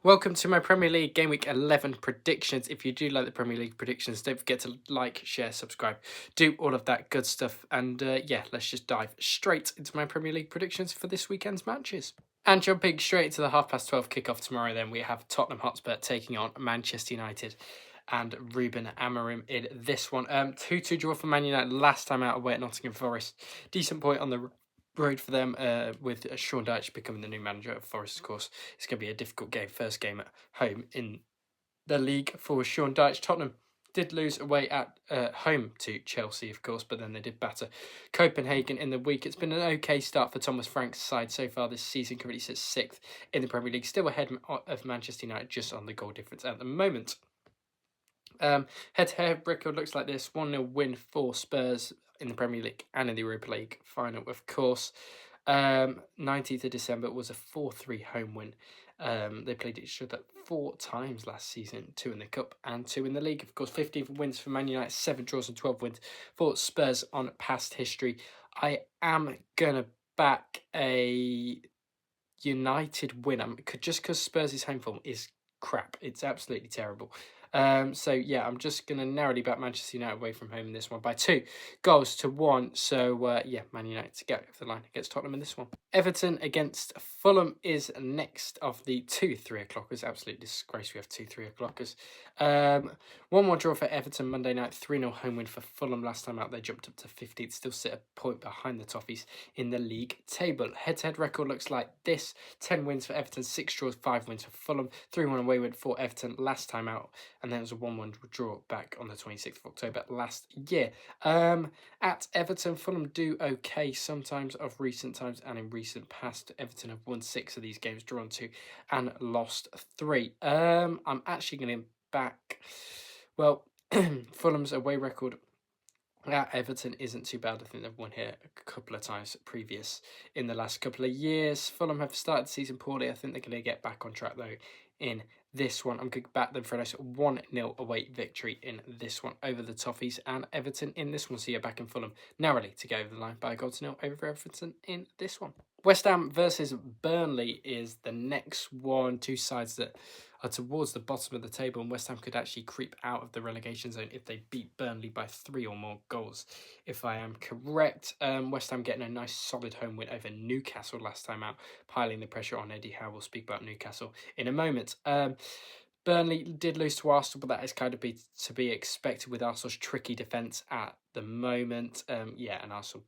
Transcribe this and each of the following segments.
Welcome to my Premier League Game Week 11 predictions. If you do like the Premier League predictions, don't forget to like, share, subscribe, do all of that good stuff. And yeah, let's just dive straight into my Premier League predictions for this weekend's matches. And jumping straight to the 12:30 kickoff tomorrow, then we have Tottenham Hotspur taking on Manchester United and Ruben Amorim in this one. 2-2 draw for Man United last time out away at Nottingham Forest. Decent point on the road for them with Sean Dyche becoming the new manager of Forest, of course. It's going to be a difficult game, first game at home in the league for Sean Dyche. Tottenham did lose away at home to Chelsea, of course, but then they did batter Copenhagen in the week. It's been an okay start for Thomas Frank's side so far this season. Currently sits 6th in the Premier League, still ahead of Manchester United just on the goal difference at the moment. Head-to-head record looks like this: 1-0 win for Spurs in the Premier League and in the Europa League final, of course. 19th of December was a 4-3 home win. They played each other 4 times last season, 2 in the Cup and 2 in the League. Of course, 15 wins for Man United, 7 draws and 12 wins for Spurs on past history. I am going to back a United win. Just because Spurs' home form is crap. It's absolutely terrible. So yeah, I'm just going to narrowly back Manchester United away from home in this one by 2-1. So yeah, Man United to get over the line against Tottenham in this one. Everton against Fulham is next of the 2 3-o'clockers. Absolute disgrace we have 2 3-o'clockers. 1-1 draw for Everton Monday night. 3-0 home win for Fulham. Last time out they jumped up to 15th. Still sit a point behind the Toffees in the league table. Head-to-head record looks like this: 10 wins for Everton, 6 draws, 5 wins for Fulham. 3-1 away win for Everton last time out, and then it was a 1-1 draw back on the 26th of October last year. At Everton, Fulham do okay sometimes of recent times, and in recent past, Everton have won 6 of these games, drawn 2 and lost 3. I'm actually going to back, well, Fulham's away record at Everton isn't too bad. I think they've won here a couple of times previous in the last couple of years. Fulham have started the season poorly. I think they're going to get back on track though in this one. I'm going to back them for a nice 1-0 away victory in this one over the Toffees and Everton in this one. So yeah, back in Fulham narrowly to go over the line by a goal to 0 over Everton in this one. West Ham versus Burnley is the next one. Two sides that are towards the bottom of the table, and West Ham could actually creep out of the relegation zone if they beat Burnley by 3 or more goals, if I am correct. West Ham getting a nice solid home win over Newcastle last time out, piling the pressure on Eddie Howe. We'll speak about Newcastle in a moment. Burnley did lose to Arsenal, but that is kind of to be expected with Arsenal's tricky defence at the moment. Yeah, and Arsenal,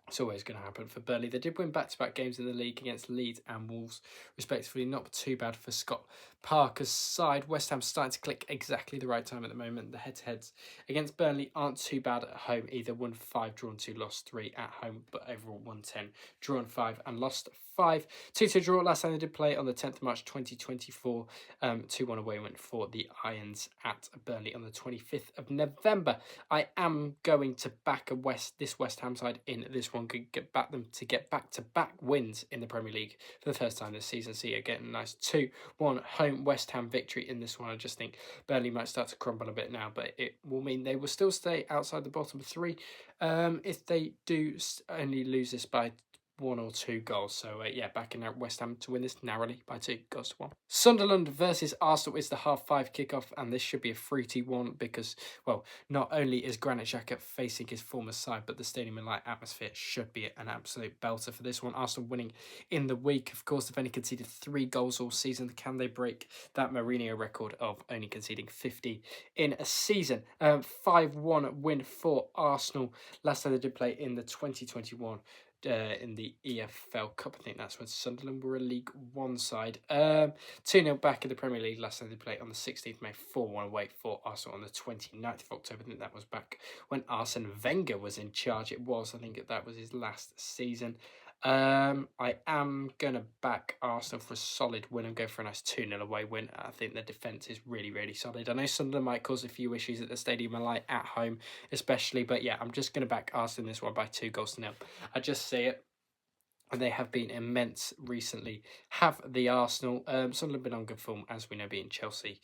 it's always going to happen for Burnley. They did win back-to-back games in the league against Leeds and Wolves, respectively. Not too bad for Scott Parker's side. West Ham starting to click exactly the right time at the moment. The head-to-heads against Burnley aren't too bad at home either. Won 5, drawn 2, lost 3 at home, but overall 1-10, drawn 5 and lost 5. 2-2 draw last time they did play on the 10th of March 2024. 2-1 away went for the Irons at Burnley on the 25th of November. I am going to back this West Ham side in this one. Could get back-to-back wins in the Premier League for the first time this season. So yeah, getting a nice 2-1 home West Ham victory in this one. I just think Burnley might start to crumble a bit now, but it will mean they will still stay outside the bottom 3 if they do only lose this by 1 or 2 goals. So yeah, backing out West Ham to win this narrowly by 2 goals to 1. Sunderland versus Arsenal is the 5:30 kickoff, and this should be a 3-1 because, well, not only is Granit Xhaka facing his former side, but the Stadium and Light atmosphere should be an absolute belter for this one. Arsenal winning in the week. Of course, they've only conceded 3 goals all season. Can they break that Mourinho record of only conceding 50 in a season? 5-1 win for Arsenal. Last time they did play in the 2021 in the EFL Cup. I think that's when Sunderland were a League One side. 2-0 back in the Premier League. Last time they played on the 16th of May, 4-1 away for Arsenal on the 29th of October. I think that was back when Arsene Wenger was in charge. It was. I think that was his last season. I am going to back Arsenal for a solid win and go for a nice 2-0 away win. I think the defence is really, really solid. I know Sunderland might cause a few issues at the Stadium and Light at home, especially, but yeah, I'm just going to back Arsenal in this one by 2 goals to 0. I just see it. And they have been immense recently. Have the Arsenal. Sunderland been on good form, as we know, beating Chelsea.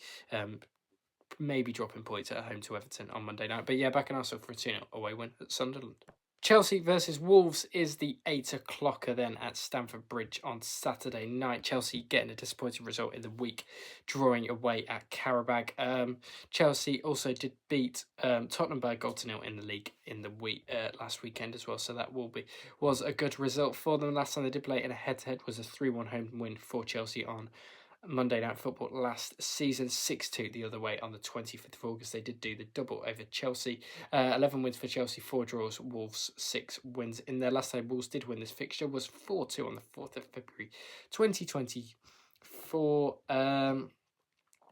Maybe dropping points at home to Everton on Monday night. But yeah, back in Arsenal for a 2-0 away win at Sunderland. Chelsea versus Wolves is the 8 o'clocker then at Stamford Bridge on Saturday night. Chelsea getting a disappointing result in the week, drawing away at Karabag. Chelsea also did beat Tottenham by a goal to nil in the league in the week last weekend as well, so that was a good result for them. Last time they did play in a head-to-head was a 3-1 home win for Chelsea on Monday Night Football last season, 6-2 the other way on the 25th of August. They did do the double over Chelsea. 11 wins for Chelsea, 4 draws, Wolves 6 wins. In their last time Wolves did win this fixture was 4-2 on the 4th of February 2024.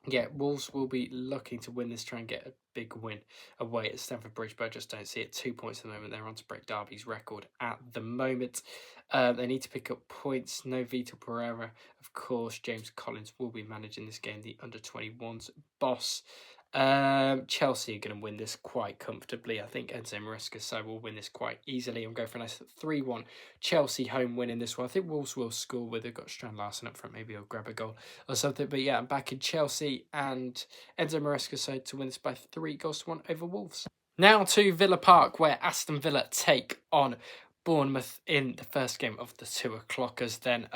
Yeah, Wolves will be looking to win this, try and get a big win away at Stamford Bridge, but I just don't see it. 2 points at the moment. They're on to break Derby's record at the moment. They need to pick up points. No Vitor Pereira. Of course, James Collins will be managing this game, the under-21s boss. Chelsea are going to win this quite comfortably. I think Enzo Maresca's side will win this quite easily. I'm going for a nice 3-1 Chelsea home win in this one. I think Wolves will score with they've got Strand Larsen up front. Maybe he'll grab a goal or something. But yeah, I'm back in Chelsea and Enzo Maresca's side to win this by 3-1 over Wolves. Now to Villa Park, where Aston Villa take on Bournemouth in the first game of the 2 o'clockers then.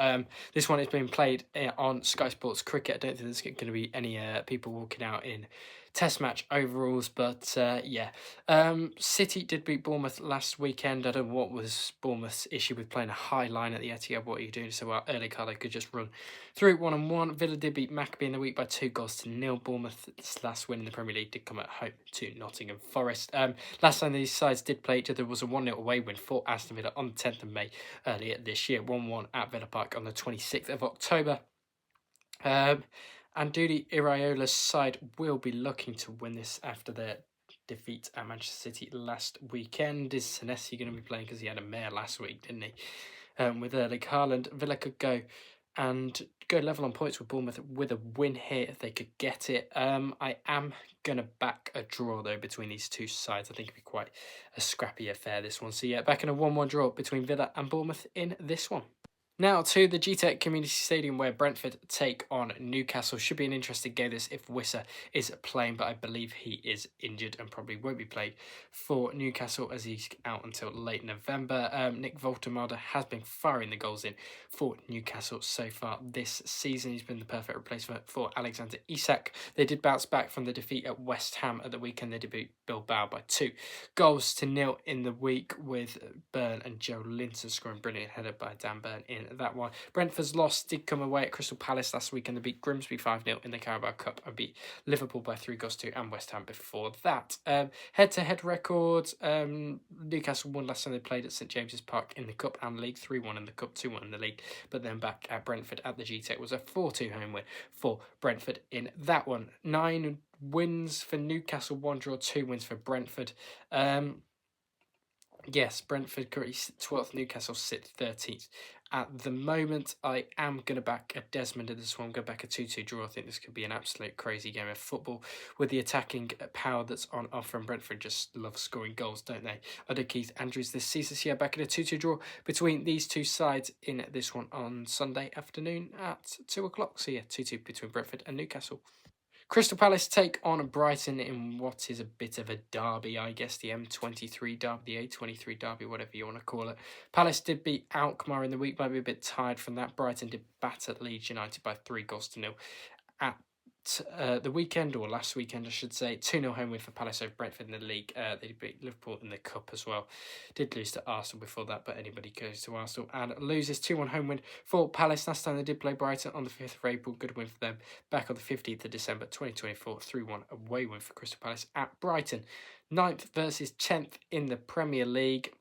This one is being played on Sky Sports Cricket. I don't think there's going to be any people walking out in Test match overalls, but yeah. City did beat Bournemouth last weekend. I don't know what was Bournemouth's issue with playing a high line at the Etihad. What are you doing so well? Early Carlo could just run through 1-on-1. Villa did beat Maccabi in the week by 2-0. Bournemouth's last win in the Premier League did come at home to Nottingham Forest. Last time these sides did play each other was a 1-0 away win for Aston Villa on the 10th of May earlier this year. 1-1 at Villa Park on the 26th of October. Andudi Iraola's side will be looking to win this after their defeat at Manchester City last weekend. Is Senesi going to be playing because he had a mare last week, didn't he? With Erling Haaland, Villa could go level on points with Bournemouth with a win here if they could get it. I am going to back a draw, though, between these two sides. I think it'll be quite a scrappy affair, this one. So, yeah, back in a 1-1 draw between Villa and Bournemouth in this one. Now to the GTEC Community Stadium where Brentford take on Newcastle. Should be an interesting game this if Wissa is playing, but I believe he is injured and probably won't be played for Newcastle as he's out until late November. Nick Voltemada has been firing the goals in for Newcastle so far this season. He's been the perfect replacement for Alexander Isak. They did bounce back from the defeat at West Ham at the weekend. They did beat Bilbao by 2-0 in the week with Byrne and Joe Linton scoring brilliant header by Dan Byrne in that one. Brentford's loss did come away at Crystal Palace last week and they beat Grimsby 5-0 in the Carabao Cup and beat Liverpool by 3-2 and West Ham before that. Head-to-head records, Newcastle won last time they played at St James's Park in the Cup and League, 3-1 in the Cup, 2-1 in the League, but then back at Brentford at the GTEC was a 4-2 home win for Brentford in that one. 9 wins for Newcastle, 1 draw, 2 wins for Brentford. Yes, Brentford currently 12th, Newcastle sit 13th. At the moment, I am going to back a Desmond in this one. I'm going to back a 2-2 draw. I think this could be an absolute crazy game of football with the attacking power that's on offer. And Brentford just love scoring goals, don't they? Under Keith Andrews this season. So yeah, back in a 2-2 draw between these two sides in this one on Sunday afternoon at 2 o'clock. So yeah, 2-2 between Brentford and Newcastle. Crystal Palace take on Brighton in what is a bit of a derby, I guess, the M23 derby, the A23 derby, whatever you want to call it. Palace did beat Alkmaar in the week, might be a bit tired from that. Brighton did batter Leeds United by 3-0 at the weekend, or last weekend I should say. 2-0 home win for Palace over Brentford in the league. They beat Liverpool in the Cup as well. Did lose to Arsenal before that, but anybody goes to Arsenal and loses. 2-1 home win for Palace. Last time they did play Brighton on the 5th of April. Good win for them. Back on the 15th of December 2024. 3-1 away win for Crystal Palace at Brighton. 9th versus 10th in the Premier League.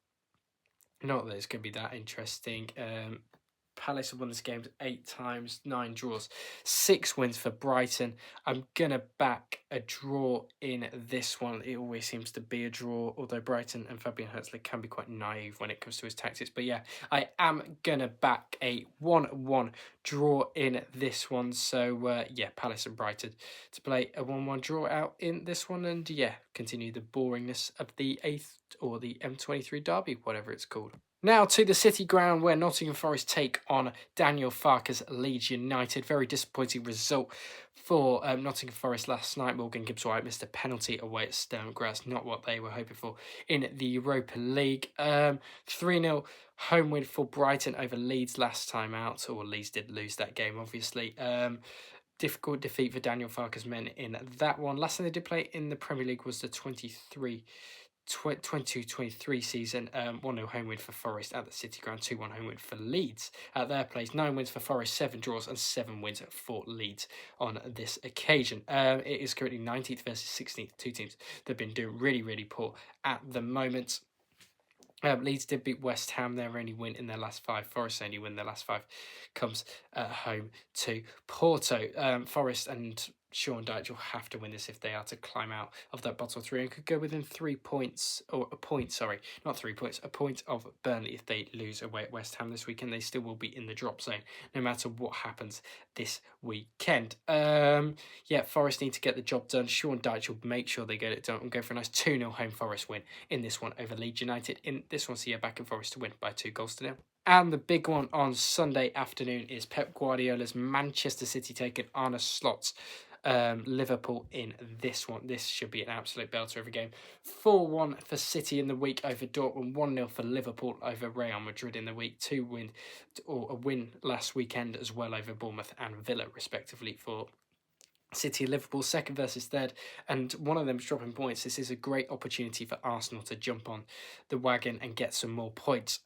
Not that it's going to be that interesting. Palace have won this game 8 times, 9 draws, 6 wins for Brighton. I'm going to back a draw in this one. It always seems to be a draw, although Brighton and Fabian Herzler can be quite naive when it comes to his tactics. But yeah, I am going to back a 1-1 draw in this one. So yeah, Palace and Brighton to play a 1-1 draw out in this one. And yeah, continue the boringness of the 8th or the M23 derby, whatever it's called. Now to the City Ground, where Nottingham Forest take on Daniel Farke's Leeds United. Very disappointing result for Nottingham Forest last night. Morgan Gibbs-White missed a penalty away at Sturm Graz. Not what they were hoping for in the Europa League. 3-0 home win for Brighton over Leeds last time out. Or Leeds did lose that game, obviously. Difficult defeat for Daniel Farke's men in that one. Last time they did play in the Premier League was the 22-23 season. 1-0 home win for Forest at the City Ground, 2-1 home win for Leeds at their place. 9 wins for Forest, 7 draws and 7 wins for Leeds on this occasion. It is currently 19th versus 16th, two teams that have been doing really, really poor at the moment. Leeds did beat West Ham. Their only win in their last 5. Forest's only win in their last 5 comes at home to Porto. Forest and Sean Dyche will have to win this if they are to climb out of that bottom 3 and could go within 3 points, or a point, sorry, not 3 points, a point of Burnley if they lose away at West Ham this weekend. They still will be in the drop zone no matter what happens this weekend. Forest need to get the job done. Sean Dyche will make sure they get it done and go for a nice 2-0 home Forest win in this one over Leeds United. In this one, so back in Forest to win by 2-0. And the big one on Sunday afternoon is Pep Guardiola's Manchester City taking Arne Slot's Liverpool in this one. This should be an absolute belter of a game. 4-1 for City in the week over Dortmund. 1-0 for Liverpool over Real Madrid in the week. A win last weekend as well over Bournemouth and Villa, respectively, for City and Liverpool, second versus third, and one of them's dropping points. This is a great opportunity for Arsenal to jump on the wagon and get some more points.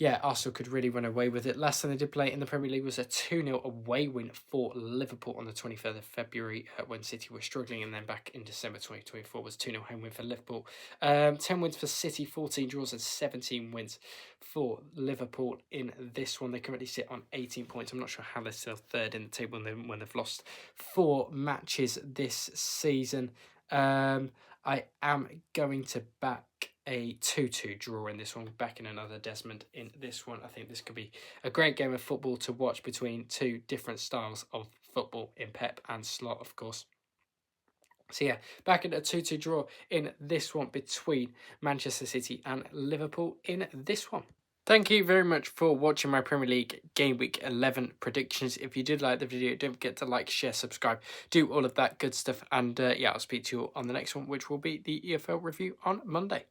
Arsenal could really run away with it. Last time they did play in the Premier League was a 2-0 away win for Liverpool on the 23rd of February when City were struggling, and then back in December 2024 was 2-0 home win for Liverpool. 10 wins for City, 14 draws and 17 wins for Liverpool in this one. They currently sit on 18 points. I'm not sure how they're still third in the table when they've lost 4 matches this season. I am going to back a 2-2 draw in this one, backing another Desmond in this one. I think this could be a great game of football to watch between 2 different styles of football in Pep and Slot, of course. So back at a 2-2 draw in this one between Manchester City and Liverpool in this one. Thank you very much for watching my Premier League Game Week 11 predictions. If you did like the video, don't forget to like, share, subscribe, do all of that good stuff. And I'll speak to you on the next one, which will be the EFL review on Monday.